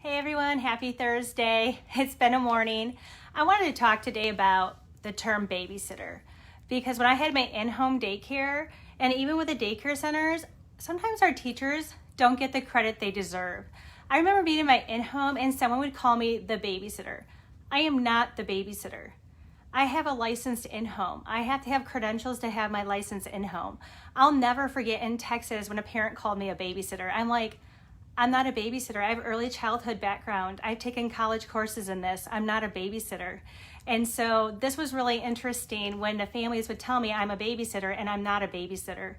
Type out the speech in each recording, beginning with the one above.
Hey everyone, happy Thursday. It's been a morning. I wanted to talk today about the term babysitter because when I had my in-home daycare, and even with the daycare centers, sometimes our teachers don't get the credit they deserve. I remember being in my in-home and someone would call me the babysitter. I am not the babysitter. I have a licensed in-home. I have to have credentials to have my license in-home. I'll never forget in Texas when a parent called me a babysitter. I'm not a babysitter. I have early childhood background. I've taken college courses in this. I'm not a babysitter. And so this was really interesting when the families would tell me I'm a babysitter and I'm not a babysitter.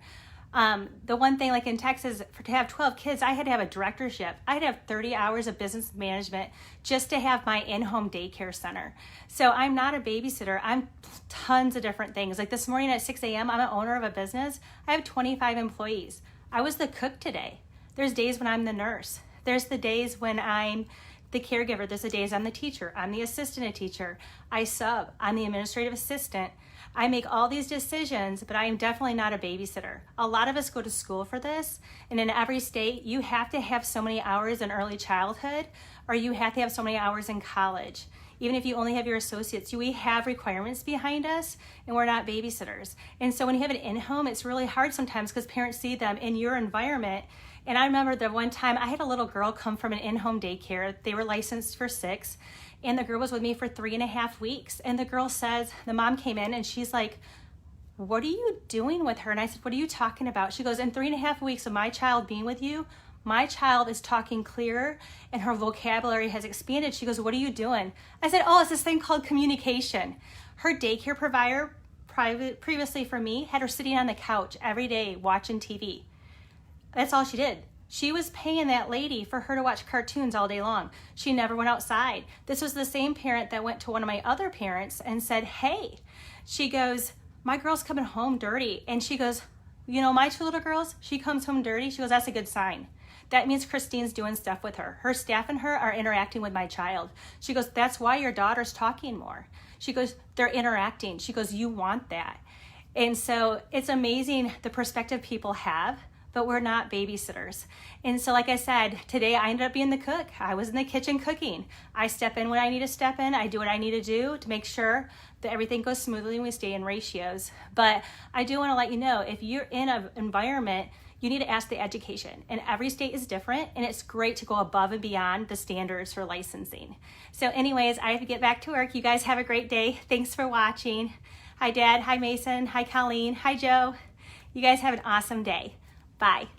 The one thing, like in Texas, to have 12 kids, I had to have a directorship. I had to have 30 hours of business management just to have my in-home daycare center. So I'm not a babysitter. I'm tons of different things. Like this morning at 6 a.m., I'm an owner of a business. I have 25 employees. I was the cook today. There's days when I'm the nurse. There's the days when I'm the caregiver. There's the days I'm the teacher. I'm the assistant teacher. I sub. I'm the administrative assistant. I make all these decisions, but I am definitely not a babysitter. A lot of us go to school for this, and in every state, you have to have so many hours in early childhood, or you have to have so many hours in college. Even if you only have your associates, we have requirements behind us, and we're not babysitters. And so when you have an in-home, it's really hard sometimes because parents see them in your environment. And I remember the one time I had a little girl come from an in-home daycare. They were licensed for 6, and the girl was with me for 3.5 weeks. And the girl says, the mom came in and she's like, "What are you doing with her?" And I said, "What are you talking about?" She goes, "In 3.5 weeks of my child being with you, my child is talking clearer and her vocabulary has expanded." She goes, "What are you doing?" I said, "Oh, it's this thing called communication." Her daycare provider previously for me had her sitting on the couch every day watching TV. That's all she did. She was paying that lady for her to watch cartoons all day long. She never went outside. This was the same parent that went to one of my other parents and said, "Hey," she goes, "My girl's coming home dirty." And she goes, "You know, my 2 little girls, she comes home dirty." She goes, "That's a good sign. That means Christine's doing stuff with her. Her staff and her are interacting with my child." She goes, "That's why your daughter's talking more." She goes, "They're interacting." She goes, "You want that." And so it's amazing the perspective people have, but we're not babysitters. And so like I said, today I ended up being the cook. I was in the kitchen cooking. I step in when I need to step in. I do what I need to do to make sure that everything goes smoothly and we stay in ratios. But I do want to let you know, if you're in an environment, you need to ask the education. And every state is different, and it's great to go above and beyond the standards for licensing. So anyways, I have to get back to work. You guys have a great day. Thanks for watching. Hi Dad, hi Mason, hi Colleen, hi Joe. You guys have an awesome day. Bye.